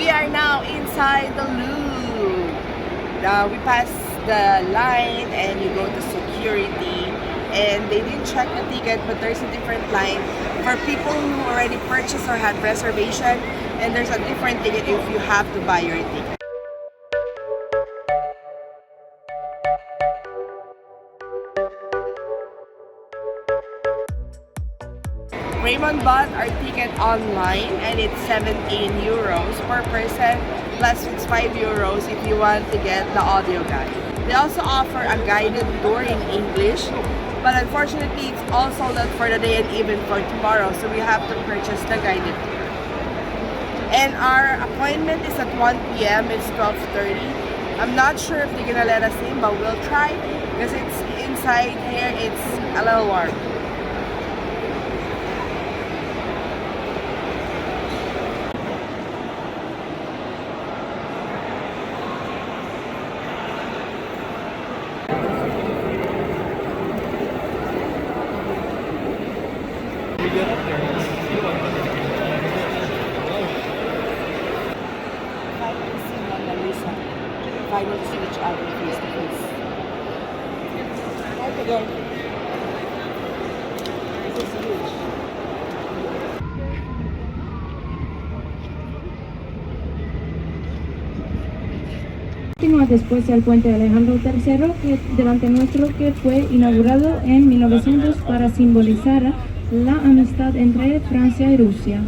We are now inside the Louvre. We passed the line and you go to security, and they didn't check the ticket, but there's a different line for people who already purchased or had reservation, and there's a different ticket if you have to buy your ticket. Raymond bought our ticket online and it's 17 euros per person, plus it's 5 euros if you want to get the audio guide. They also offer a guided tour in English, but unfortunately it's all sold out for the day and even for tomorrow, so we have to purchase the guided tour. And our appointment is at 1 p.m. It's 12:30. I'm not sure if they're gonna let us in, but we'll try because it's inside here, it's a little warm. Finally see Monalisa. Finally see each other face to face. Time to go. This is huge. Continúa después el puente Alejandro III, que delante nuestro, que fue inaugurado en 1900 para simbolizar la amistad entre Francia y Rusia.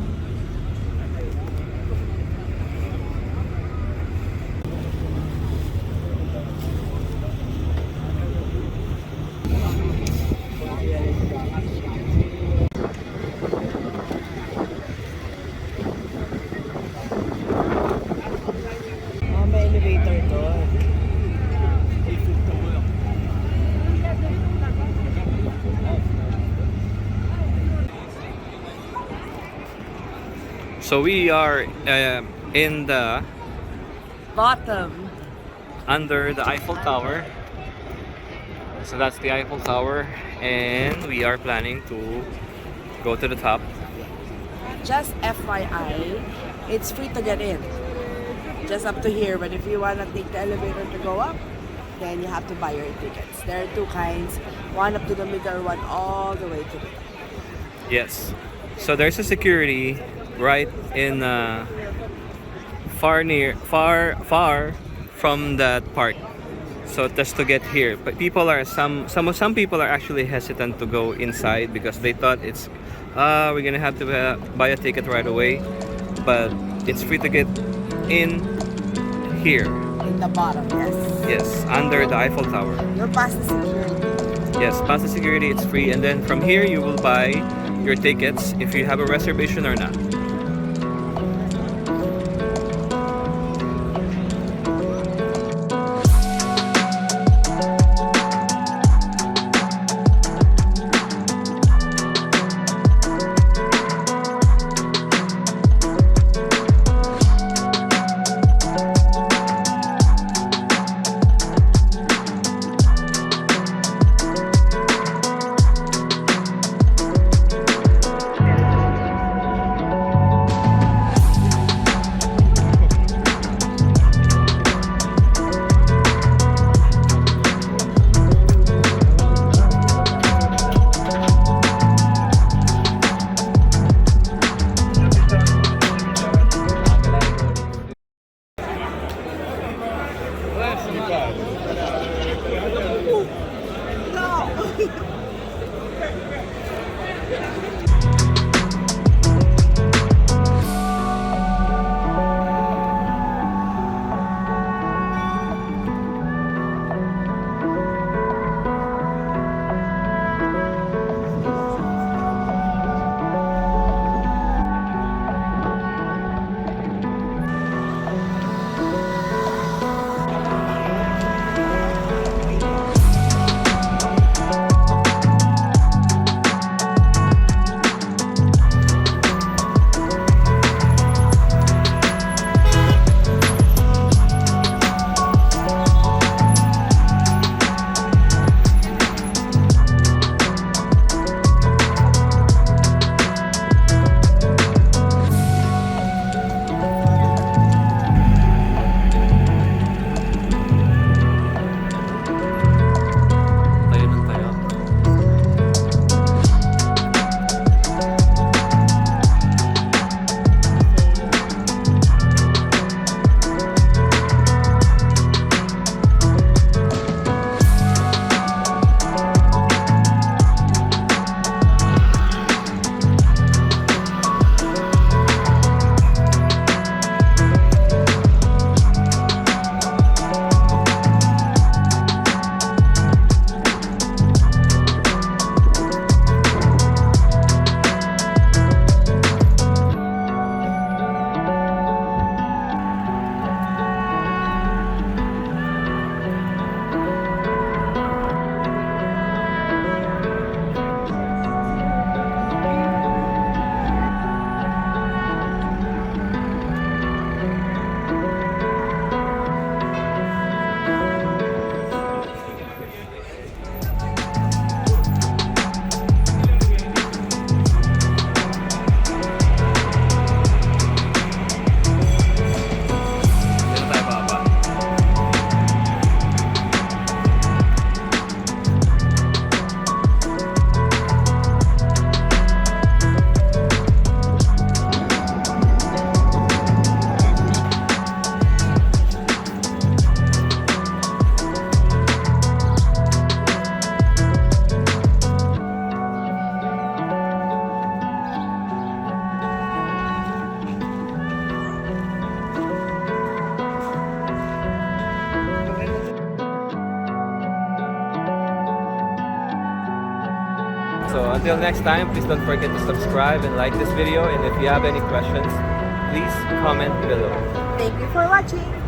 May elevator doon. Eiffel Tower. So we are in the Bottom. under the Eiffel Tower. So that's the Eiffel Tower, and we are planning to go to the top. Just FYI, it's free to get in. Just up to here, but if you want to take the elevator to go up, then you have to buy your tickets. There are two kinds, one up to the middle, one all the way to the top. Yes. So there's a security right in far from that park. So just to get here, but people are some people are actually hesitant to go inside because they thought it's we're gonna have to buy a ticket right away, but it's free to get in here. In the bottom, yes. Yes, under the Eiffel Tower. You're past the security. Yes, past the security, it's free, and then from here you will buy your tickets if you have a reservation or not. until next time, please don't forget to subscribe and like this video. And if you have any questions, please comment below. Thank you for watching.